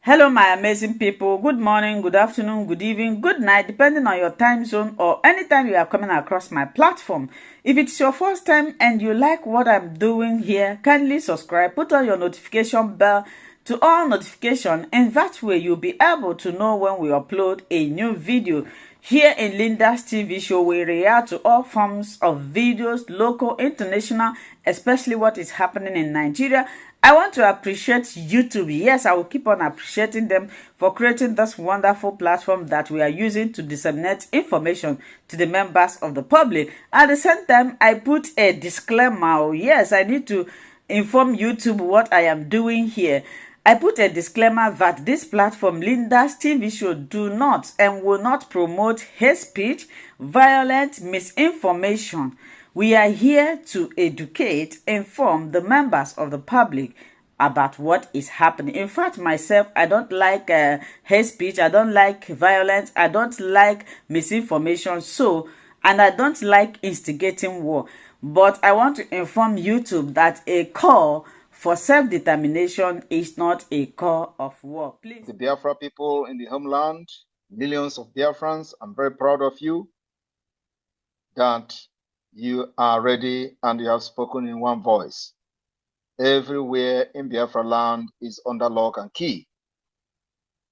Hello, my amazing people. Good morning, good afternoon, good evening, good night, depending on your time zone or anytime you are coming across my platform. If it's your first time and you like what I'm doing here, kindly subscribe, put on your notification bell to all notification, and that way you'll be able to know when we upload a new video. Here in Linda's TV show, we react to all forms of videos, local, international, especially what is happening in Nigeria. I want to appreciate YouTube. Yes, I will keep on appreciating them for creating this wonderful platform that we are using to disseminate information to the members of the public. At the same time, I put a disclaimer. Yes, I need to inform YouTube what I am doing here. I put a disclaimer that this platform, Linda's TV show, do not and will not promote hate speech, violence, misinformation. We are here to educate, inform the members of the public about what is happening. In fact, myself, I don't like hate speech, I don't like violence, I don't like misinformation, and I don't like instigating war. But I want to inform YouTube that a call for self-determination is not a call of war. Please. The Biafra people in the homeland, millions of Biafrans, I'm very proud of you that you are ready and you have spoken in one voice. Everywhere in Biafra land is under lock and key.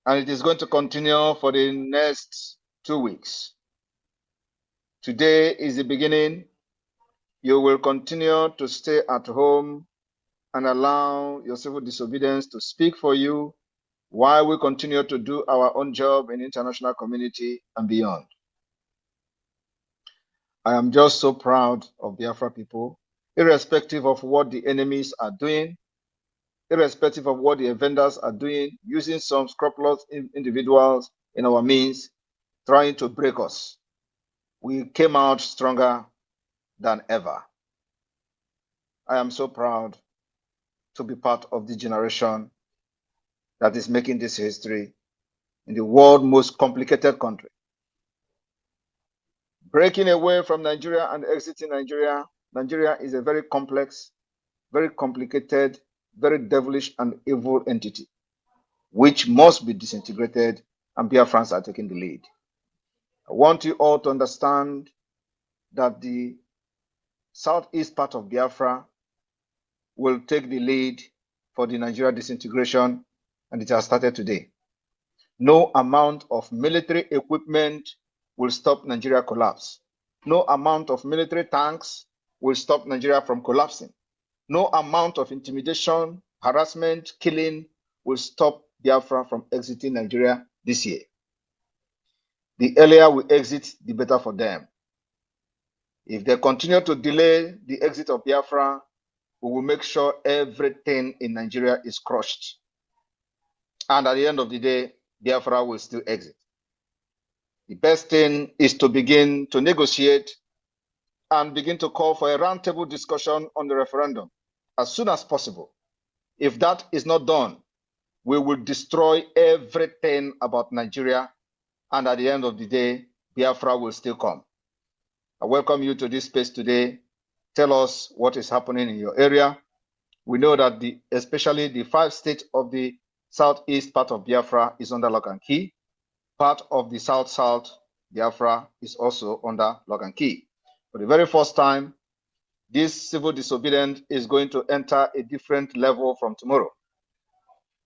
And it is going to continue for the next 2 weeks. Today is the beginning. You will continue to stay at home and allow your civil disobedience to speak for you while we continue to do our own job in the international community and beyond. I am just so proud of Biafra people, irrespective of what the enemies are doing, irrespective of what the vendors are doing, using some scrupulous individuals in our means, trying to break us. We came out stronger than ever. I am so proud to be part of the generation that is making this history in the world's most complicated country. Breaking away from Nigeria and exiting Nigeria. Nigeria is a very complex, very complicated, very devilish and evil entity, which must be disintegrated, and Biafrans are taking the lead. I want you all to understand that the southeast part of Biafra will take the lead for the Nigeria disintegration, and it has started today. No amount of military equipment will stop Nigeria collapse. No amount of military tanks will stop Nigeria from collapsing. No amount of intimidation, harassment, killing will stop Biafra from exiting Nigeria this year. The earlier we exit, the better for them. If they continue to delay the exit of Biafra, we will make sure everything in Nigeria is crushed. And at the end of the day, Biafra will still exit. The best thing is to begin to negotiate and begin to call for a roundtable discussion on the referendum as soon as possible. If that is not done, we will destroy everything about Nigeria, and at the end of the day, Biafra will still come. I welcome you to this space today. Tell us what is happening in your area. We know that especially the 5 states of the southeast part of Biafra is under lock and key. Part of the south Biafra is also under lock and key. For the very first time, this civil disobedience is going to enter a different level from tomorrow.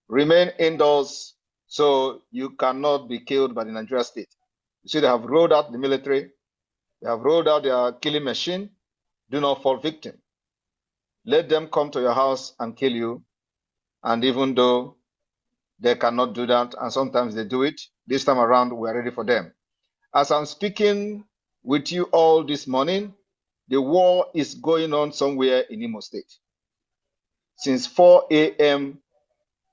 Remain indoors so you cannot be killed by the Nigeria state. You see, they have rolled out the military. They have rolled out their killing machine. Do not fall victim. Let them come to your house and kill you. And even though they cannot do that, and sometimes they do it, this time around, we are ready for them. As I'm speaking with you all this morning, the war is going on somewhere in Imo State. Since 4 a.m.,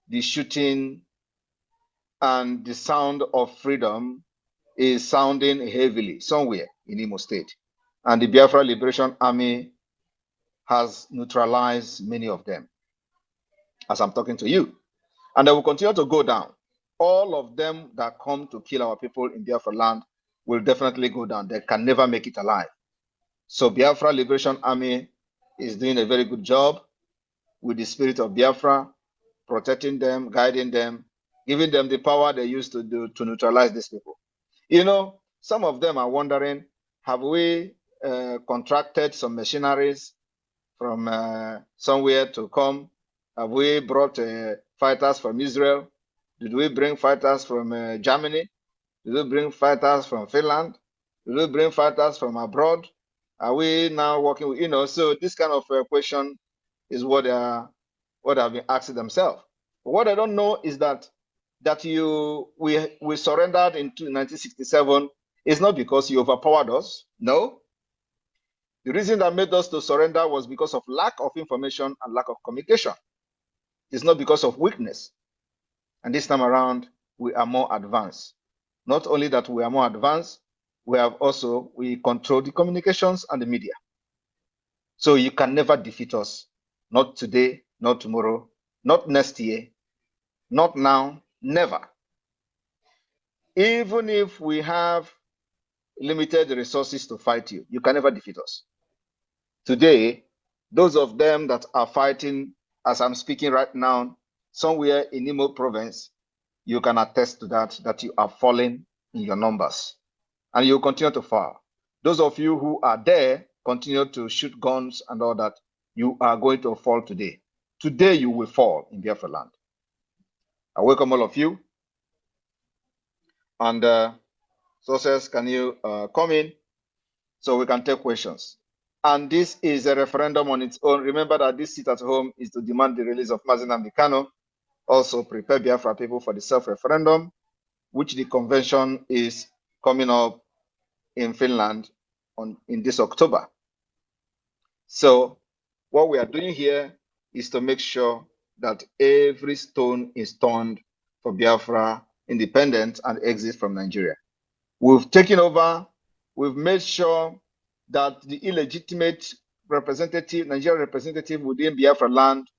the shooting and the sound of freedom is sounding heavily somewhere in Imo State. And the Biafra Liberation Army has neutralized many of them as I'm talking to you. And they will continue to go down. All of them that come to kill our people in Biafra land will definitely go down. They can never make it alive. So Biafra Liberation Army is doing a very good job with the spirit of Biafra, protecting them, guiding them, giving them the power they used to do to neutralize these people. You know, some of them are wondering, have we contracted some machineries from somewhere to come? Have we brought fighters from Israel? Did we bring fighters from Germany? Did we bring fighters from Finland? Did we bring fighters from abroad? Are we now working with, so this kind of question is what have been asking themselves. But what I don't know is that we surrendered in 1967 is not because you overpowered us. No. The reason that made us to surrender was because of lack of information and lack of communication. It's not because of weakness. And this time around, we are more advanced. Not only that we are more advanced, we control the communications and the media. So you can never defeat us. Not today, not tomorrow, not next year, not now, never. Even if we have limited resources to fight you, you can never defeat us. Today, those of them that are fighting, as I'm speaking right now, somewhere in Imo province, you can attest to that you are falling in your numbers. And you continue to fall. Those of you who are there, continue to shoot guns and all that, you are going to fall today. Today you will fall in Biafra land. I welcome all of you. And sources, can you come in so we can take questions? And this is a referendum on its own. Remember that this sit at home is to demand the release of Mazi Nnamdi Kanu. Also prepare Biafra people for the self-referendum, which the convention is coming up in Finland in this October. So what we are doing here is to make sure that every stone is turned for Biafra independence and exit from Nigeria. We've taken over. We've made sure that the illegitimate Nigerian representative within Biafra land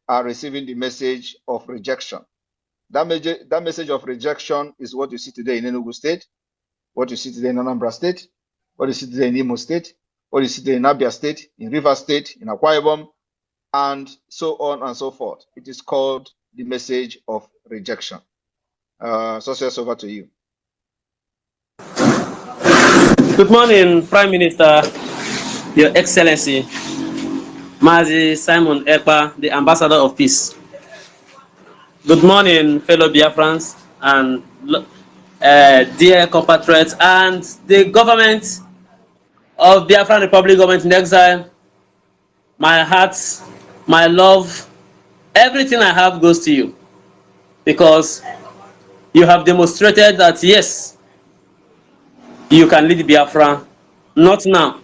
are receiving the message of rejection. That message of rejection is what you see today in Enugu State, what you see today in Anambra State, what you see today in Imo State, what you see today in Abia State, in Rivers State, in Akwa Ibom, and so on and so forth. It is called the message of rejection. Success, over to you. Good morning, Prime Minister, Your Excellency, Mazi Simon Ekpa, the Ambassador of Peace. Good morning, fellow Biafrans and dear compatriots and the government of Biafran Republic, government in exile. My heart, my love, everything I have goes to you, because you have demonstrated that yes, you can lead Biafra, not now,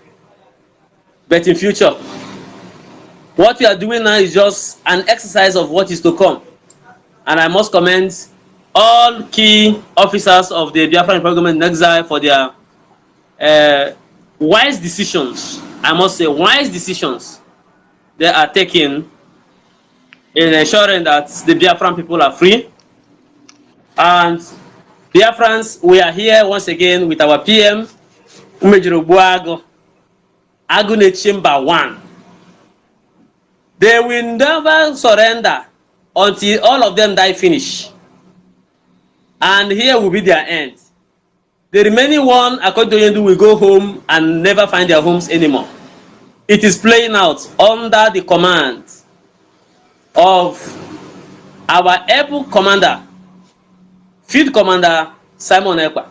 but in future. What we are doing now is just an exercise of what is to come. And I must commend all key officers of the Biafran government in exile for their wise decisions. I must say, wise decisions they are taking in ensuring that the Biafran people are free. And Biafrans, we are here once again with our PM, Umejiro Buago, Agune Chamber 1. They will never surrender until all of them die finish. And here will be their end. The remaining one, according to Yendu, will go home and never find their homes anymore. It is playing out under the command of our able commander, Field Commander Simon Ekpa.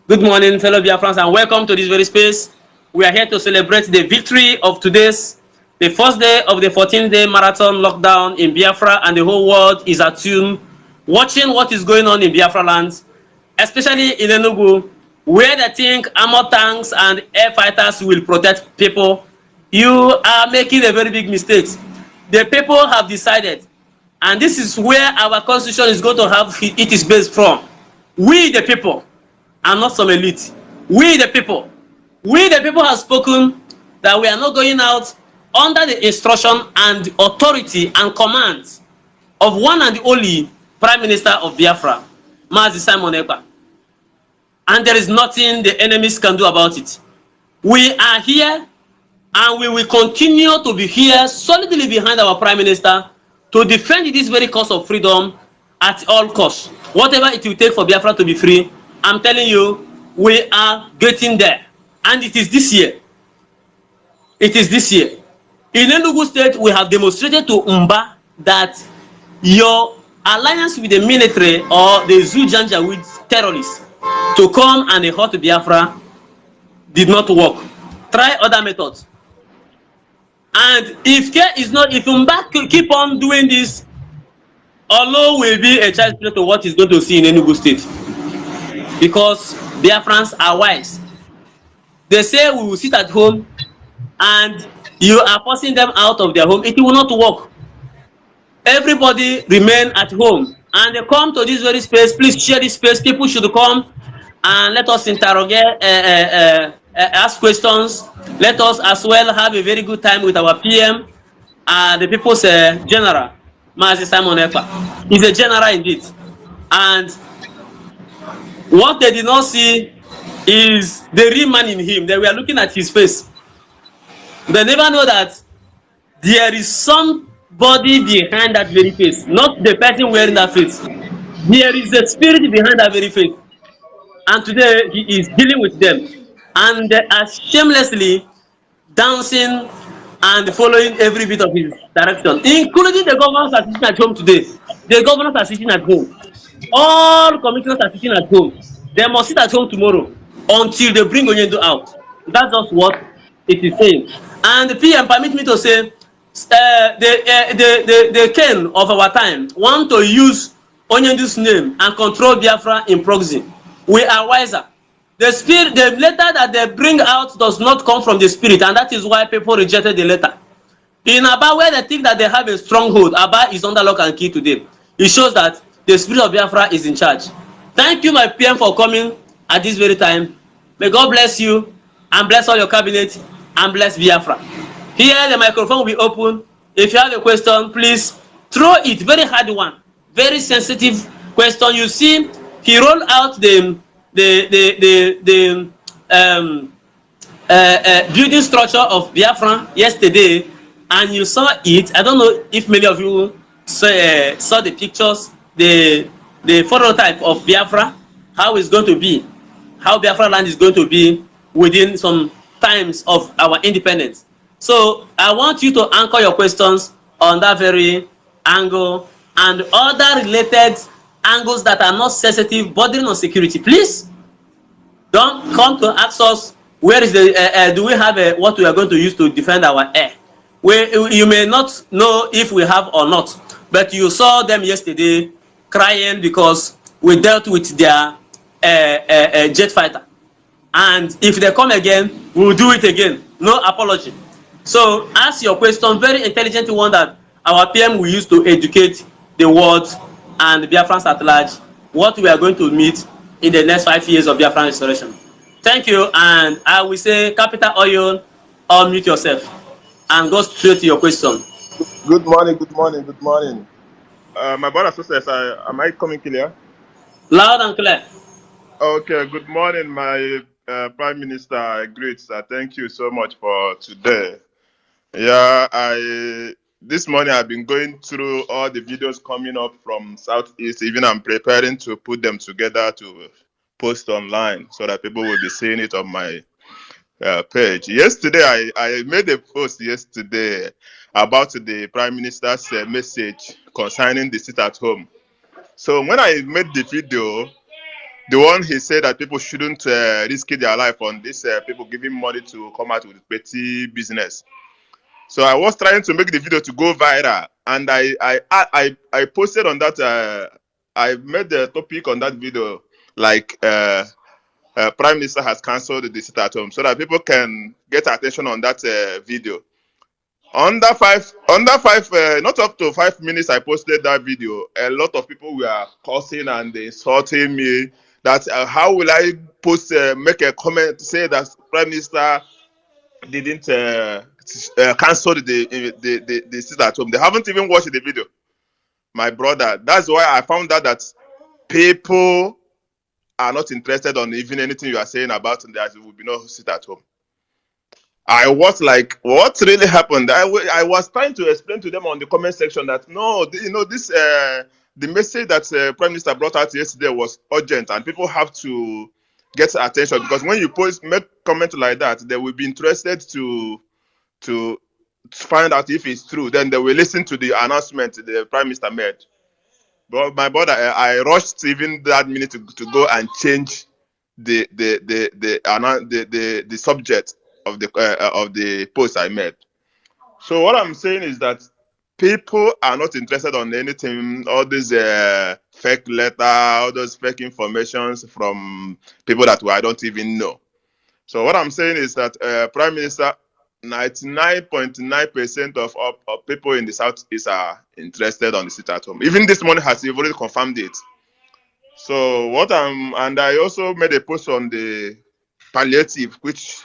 Good morning, fellow Biafrans, and welcome to this very space. We are here to celebrate the victory of today's, the first day of the 14-day marathon lockdown in Biafra, and the whole world is attuned, watching what is going on in Biafra lands, especially in Enugu, where they think armored tanks and air fighters will protect people. You are making a very big mistake. The people have decided, and this is where our constitution is going to have it is based from. We the people, and not some elite. We the people have spoken that we are not going out under the instruction and authority and command of one and only Prime Minister of Biafra, Mazi Simon Ekpa. And there is nothing the enemies can do about it. We are here, and we will continue to be here solidly behind our Prime Minister to defend this very cause of freedom, at all costs. Whatever it will take for Biafra to be free, I'm telling you, we are getting there. And it is this year. It is this year. In Enugu State, we have demonstrated to Mbah that your alliance with the military or the Zujanja with terrorists to come and hurt Biafra did not work. Try other methods. And if care is not, if Mbah keep on doing this, Olo will be a child play to what he's going to see in Enugu State. Because Biafrans are wise. They say we will sit at home and you are forcing them out of their home. It will not work. Everybody remain at home and they come to this very space. Please share this space. People should come and let us interrogate, ask questions. Let us as well have a very good time with our PM, the people's general, Mazi Simon Ekpa. He's a general indeed. And what they did not see is the real man in him. They were looking at his face. They never know that there is somebody behind that very face, not the person wearing that face. There is a spirit behind that very face. And today he is dealing with them. And they are shamelessly dancing and following every bit of his direction, including the governors are sitting at home today. The governors are sitting at home. All commissioners are sitting at home. They must sit at home tomorrow until they bring Onyendo out. That's just what it is saying. And the PM, permit me to say, the Ken of our time want to use Onyendo's name and control Biafra in proxy. We are wiser. The spirit, the letter that they bring out does not come from the spirit, and that is why people rejected the letter. In Aba, where they think that they have a stronghold, Aba is under lock and key today. It shows that the spirit of Biafra is in charge. Thank you, my PM, for coming at this very time. May God bless you and bless all your cabinet and bless Biafra. Here, the microphone will be open. If you have a question, please throw it. Very hard one, very sensitive question. You see, he rolled out the building structure of Biafra yesterday, and you saw it. I don't know if many of you saw the pictures, the phototype of Biafra, how it's going to be, how Biafra land is going to be within some times of our independence. So I want you to anchor your questions on that very angle and other related angles that are not sensitive, bordering on security. Please don't come to ask us where is the do we have what we are going to use to defend our air. You may not know if we have or not, but you saw them yesterday crying because we dealt with their jet fighter, and if they come again, we will do it again. No apology. So ask your question, very intelligent one that our PM will use to educate the world and the Biafrans at large what we are going to meet in the next 5 years of Biafran restoration. Thank you, and I will say Capital Oil, unmute yourself and go straight to your question. Good morning, good morning, good morning. My brother sisters, am I coming clear? Loud and clear. Okay, good morning, my Prime Minister. Great, sir. Thank you so much for today. Yeah, this morning I've been going through all the videos coming up from Southeast. Even I'm preparing to put them together to post online so that people will be seeing it on my page. Yesterday, I made a post yesterday about the Prime Minister's message concerning the sit at home. So when I made the video, the one he said that people shouldn't risk their life on this, people giving money to come out with petty business. So I was trying to make the video to go viral, and I posted on that. I made the topic on that video like Prime Minister has cancelled the sit at home, so that people can get attention on that video. Under five, not up to 5 minutes, I posted that video. A lot of people were cursing and insulting me. That how will I post, make a comment, say that Prime Minister didn't cancel the sit at home. They haven't even watched the video, my brother. That's why I found out that people are not interested on even anything you are saying about them. There will be no sit at home. I was like, what really happened? I was trying to explain to them on the comment section that no, this the message that Prime Minister brought out yesterday was urgent, and people have to get attention, because when you make comment like that, they will be interested to find out if it's true. Then they will listen to the announcement the Prime Minister made. But my brother, I rushed even that minute to go and change the subject of the post I made. So what I'm saying is that people are not interested on anything, all these fake letter, all those fake informations from people that I don't even know. So what I'm saying is that Prime Minister, 99.9% of people in the Southeast are interested on the sit at home. Even this morning has already confirmed it. So and I also made a post on the palliative, which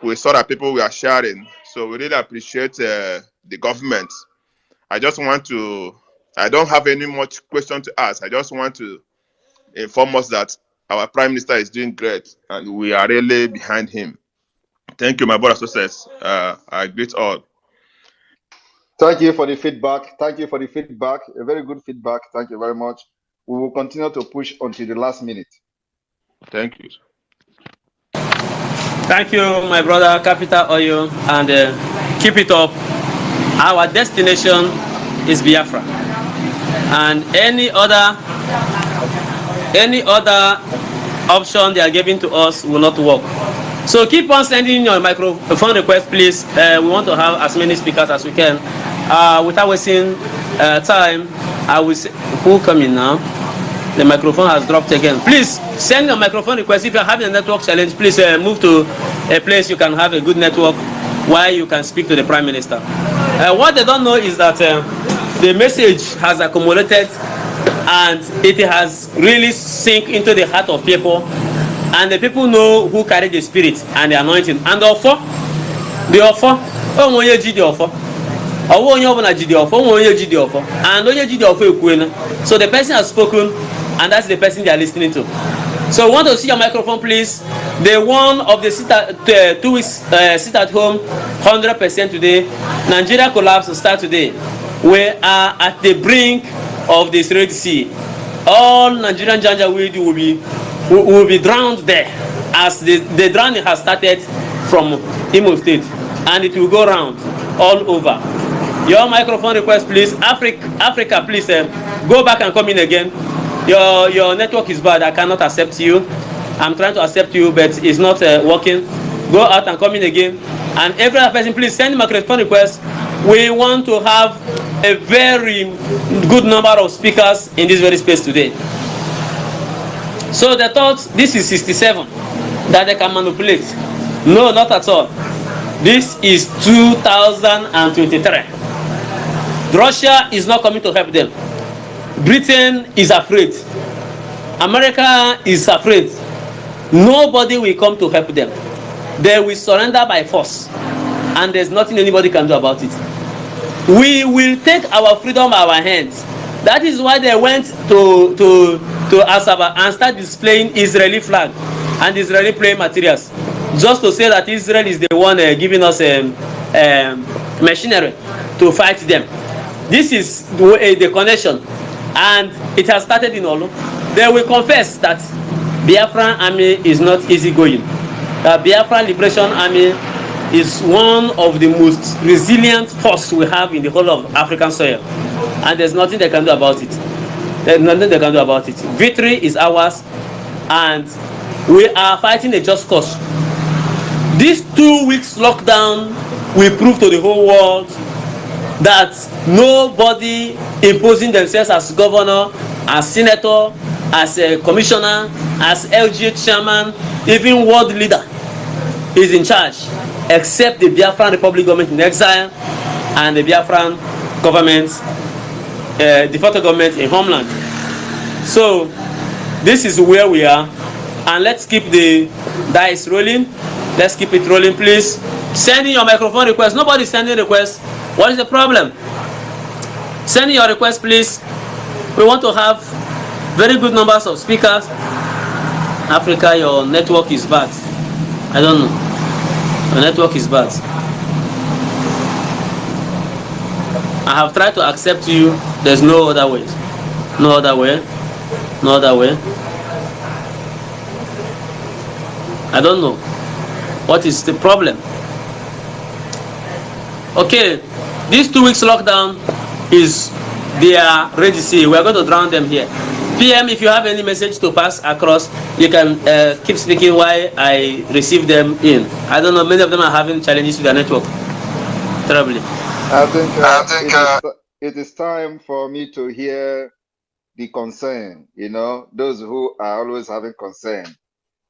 we saw that people were sharing. So we really appreciate the government. I don't have any much question to ask. I just want to inform us that our Prime Minister is doing great and we are really behind him. Thank you, my brother sisters. I greet all. Thank you for the feedback. Thank you for the feedback. A very good feedback. Thank you very much. We will continue to push until the last minute. Thank you. Thank you, my brother, Capital Oyo, and keep it up. Our destination is Biafra, and any other option they are giving to us will not work. So keep on sending your microphone request, please. We want to have as many speakers as we can. Without wasting time, I will say, who coming now? The microphone has dropped again. Please send your microphone request. If you're having a network challenge, please move to a place you can have a good network where you can speak to the Prime Minister. What they don't know is that the message has accumulated and it has really sink into the heart of people, and the people know who carry the spirit and the anointing. And the offer, so the person has spoken, and that's the person they are listening to. So we want to see your microphone, please. The one of the 2 weeks sit at home, 100% today. Nigeria collapse will start today. We are at the brink of the Red Sea. All Nigerian Janja will be drowned there, as the drowning has started from Imo State, and it will go round all over. Your microphone request, please. Africa, please go back and come in again. Your network is bad. I cannot accept you. I'm trying to accept you, but it's not working. Go out and come in again. And every other person, please send microphone request. We want to have a very good number of speakers in this very space today. So they thought this is 67 that they can manipulate. No, not at all. This is 2023. Russia is not coming to help them. Britain is afraid. America is afraid. Nobody will come to help them. They will surrender by force, and there's nothing anybody can do about it. We will take our freedom out of our hands. That is why they went to Asaba and start displaying Israeli flag and Israeli playing materials, just to say that Israel is the one giving us machinery to fight them. This is the connection, and it has started in Olu. They will confess that Biafran army is not easy going. The Biafran Liberation Army is one of the most resilient forces we have in the whole of African soil, and there's nothing they can do about it. There's nothing they can do about it. Victory is ours, and we are fighting a just cause. This 2 weeks lockdown will prove to the whole world that nobody imposing themselves as governor, as senator, as a commissioner, as LGA chairman, even world leader is in charge, except the Biafran Republic government in exile and the Biafran government, de facto government in homeland. So this is where we are, and let's keep the dice rolling. Let's keep it rolling, please. Sending your microphone request. Nobody sending requests. What is the problem? Send your request, please. We want to have very good numbers of speakers. Africa, your network is bad. I don't know. Your network is bad. I have tried to accept you. There's no other way. No other way. No other way. I don't know. What is the problem? Okay, these 2 weeks lockdown is their regency. We are going to drown them here. PM, if you have any message to pass across, you can keep speaking while I receive them in. I don't know, many of them are having challenges with their network. Terribly. I think it is time for me to hear the concern, you know, those who are always having concern.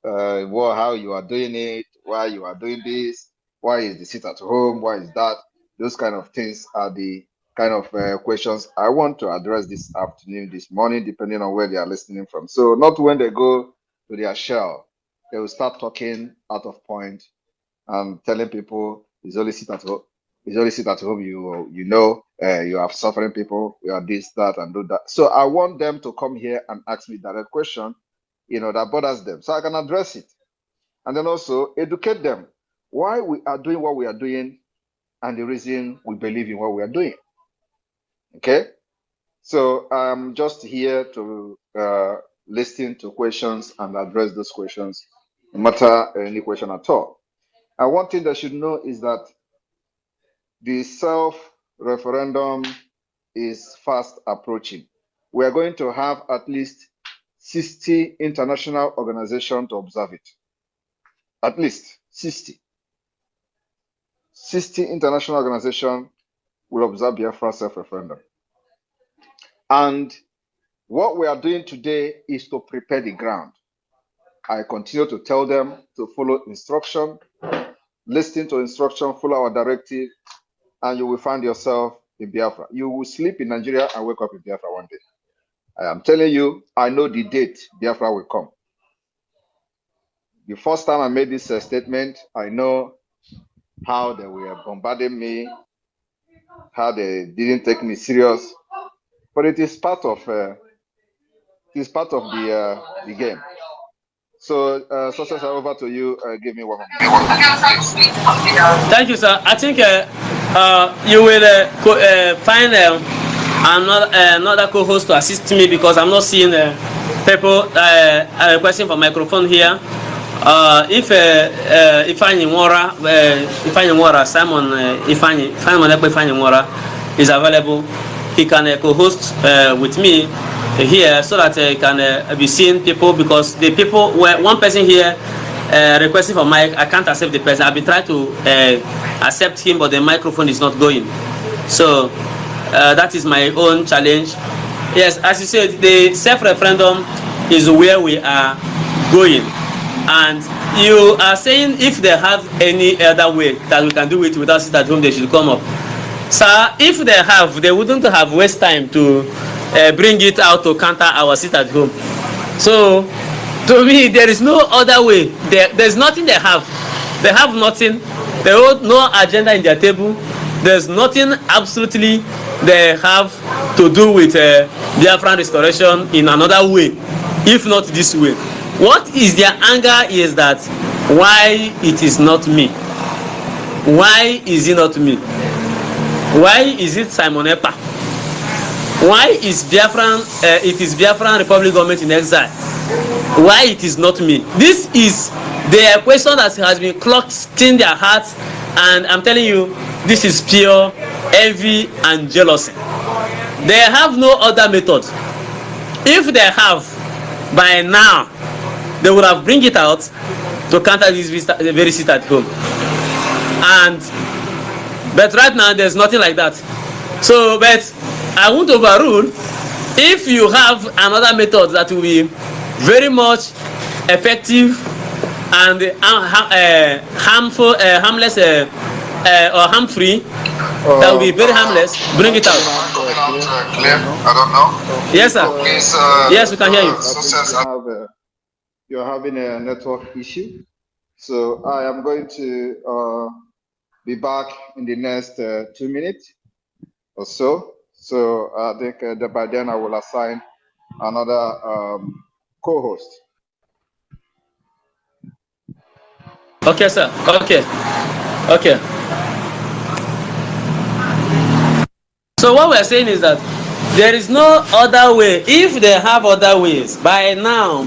How you are doing it, why you are doing this, why is the sit at home, why is that? Those kind of things are the kind of questions I want to address this afternoon, this morning, depending on where they are listening from. So not when they go to their shell, they will start talking out of point and telling people it's only sit at home. It's only sit at home. You have suffering people. You are this, that, and do that. So I want them to come here and ask me direct question, that bothers them, so I can address it, and then also educate them why we are doing what we are doing and the reason we believe in what we are doing. Okay, so I'm just here to listen to questions and address those questions, no matter any question at all. And one thing they should know is that the self-referendum is fast approaching. We are going to have at least 60 international organizations to observe it. At least 60. 60 international organizations will observe Biafra self-referendum. And what we are doing today is to prepare the ground. I continue to tell them to follow instruction, listen to instruction, follow our directive, and you will find yourself in Biafra. You will sleep in Nigeria and wake up in Biafra one day. I am telling you, I know the date Biafra will come. The first time I made this statement, I know how they were bombarding me, how they didn't take me serious, but it is part of the game. So, Success, over to you. Give me 1 minute. Thank you, sir. I think you will find another co-host to assist me, because I'm not seeing people requesting for microphone here. If Ifeanyi Nwora, Simon Nwora is available, he can co-host with me here, so that he can be seeing people, because the people, one person here requesting for mic, I can't accept the person. I've been trying to accept him, but the microphone is not going. So that is my own challenge. Yes, as you said, the self-referendum is where we are going. And you are saying if they have any other way that we can do it without sit at home, they should come up. Sir, if they have, they wouldn't have waste time to bring it out to counter our sit at home. So, to me, there is no other way. There's nothing they have. They have nothing. They hold no agenda in their table. There's nothing absolutely they have to do with Biafran restoration in another way, if not this way. What is their anger is that why it is not me? Why is it not me? Why is it Simon Ekpa? Why is Biafran? It is Biafran Republic government in exile. Why it is not me? This is the question that has been clocked in their hearts, and I'm telling you, this is pure envy and jealousy. They have no other method. If they have, by now, they would have bring it out to counter this very sit at home. But right now there's nothing like that. So, but I won't overrule. If you have another method that will be very much effective and harmless or harm-free, that will be very harmless, bring it out. Clear? I don't know. Yes, sir. Please, yes, we can hear you. You're having a network issue, so I am going to be back in the next 2 minutes or so. So I think that by then I will assign another co-host. Okay, sir. Okay. So what we're saying is that There is no other way. If they have other ways, by now,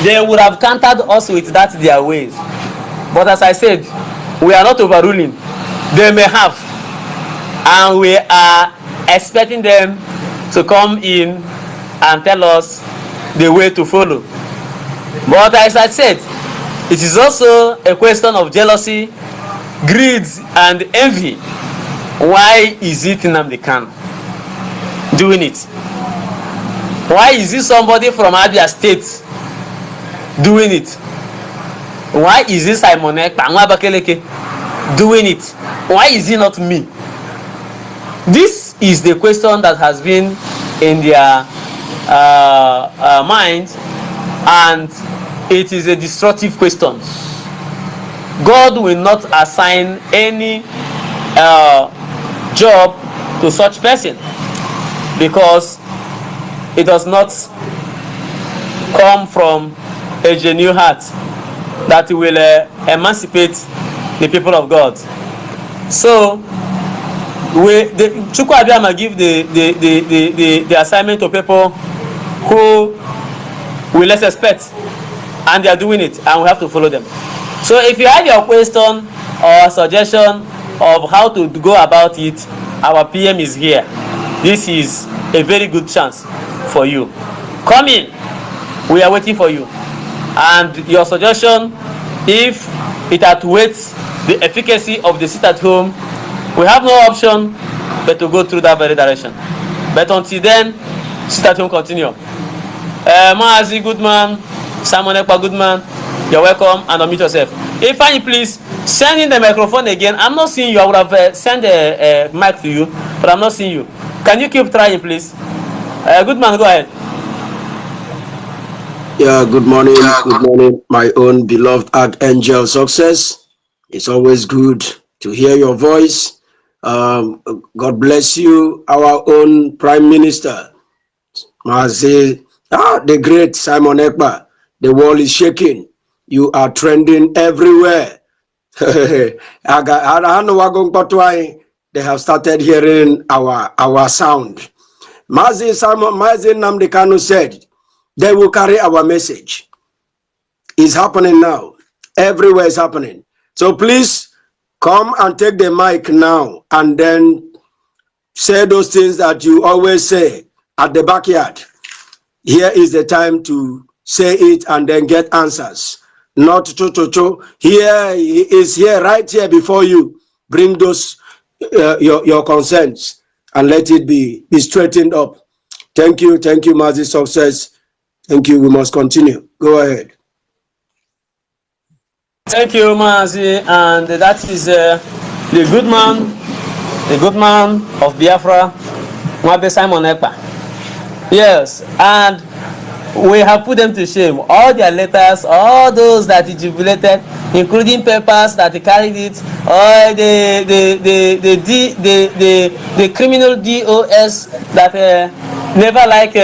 they would have countered us with that their ways. But as I said, we are not overruling. They may have, and we are expecting them to come in and tell us the way to follow. But as I said, it is also a question of jealousy, greed, and envy. Why is it Nnamdi Kanu doing it? Why is it somebody from Abia State doing it? Why is it Simon Ekpa doing it? Why is it not me? This is the question that has been in their mind, and it is a destructive question. God will not assign any job to such person, because it does not come from a genuine heart that will emancipate the people of God. So Chukwu Abiyama give the assignment to people who we less expect, and they are doing it, and we have to follow them. So if you have your question or suggestion of how to go about it, our PM is here. This is a very good chance for you. Come in. We are waiting for you. And your suggestion, if it outweighs the efficacy of the sit at home, we have no option but to go through that very direction. But until then, sit at home continue. Maazi, good man. Simon Ekpa, good man. You're welcome, and unmute yourself. Ifeanyi, please send in the microphone again. I'm not seeing you. I would have sent a mic to you, but I'm not seeing you. Can you keep trying, please? Good man, go ahead. Yeah, good morning. Good morning, my own beloved Archangel Success. It's always good to hear your voice. God bless you, our own Prime Minister. Mazi, the great Simon Ekpa. The world is shaking. You are trending everywhere. They have started hearing our sound. Mazi Nnamdi Kanu said, they will carry our message. It's happening now. Everywhere is happening. So please come and take the mic now and then say those things that you always say at the backyard. Here is the time to say it and then get answers. Not cho. Here is here, right here before you. Bring those your concerns and let it be straightened up. Thank you, Mazi Success. Thank you. We must continue. Go ahead. Thank you, Maazi, and that is the good man of Biafra, Mwabe Simon Ekpa. Yes, and we have put them to shame. All their letters, all those that he jubilated, including papers that he carried it, all the criminal DOS that never like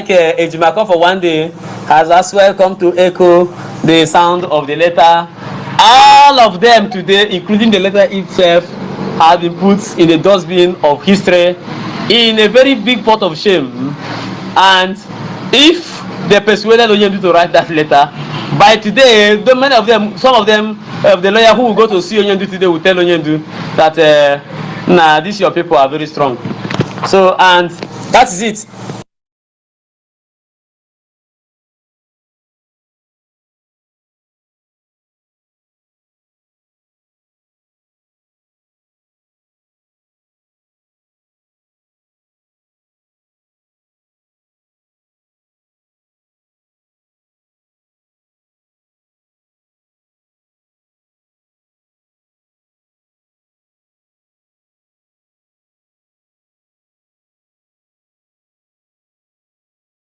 Ejimako for one day, has as well come to echo the sound of the letter. All of them today, including the letter itself, have been put in the dustbin of history in a very big pot of shame. And if they persuaded Onyendu to write that letter, by today, many of them, some of them, the lawyer who will go to see Onyendu today will tell Onyendu that, these your people are very strong. So, and that is it.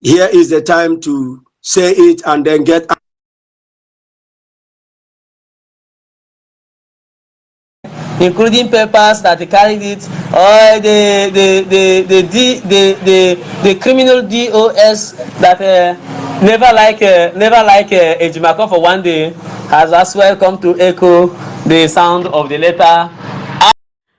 Here is the time to say it and then get. Including papers that he carried it, all the criminal DOS that never like Ejimako for one day, has as well come to echo the sound of the letter.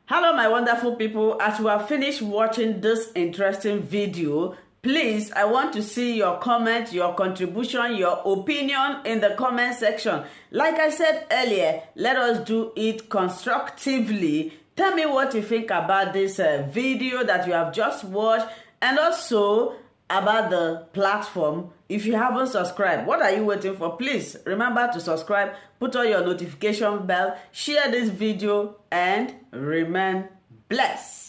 Hello, my my wonderful people, as you have finished watching this interesting video, please, I want to see your comment, your contribution, your opinion in the comment section. Like I said earlier, let us do it constructively. Tell me what you think about this video that you have just watched, and also about the platform. If you haven't subscribed, what are you waiting for? Please remember to subscribe, put on your notification bell, share this video, and remain blessed.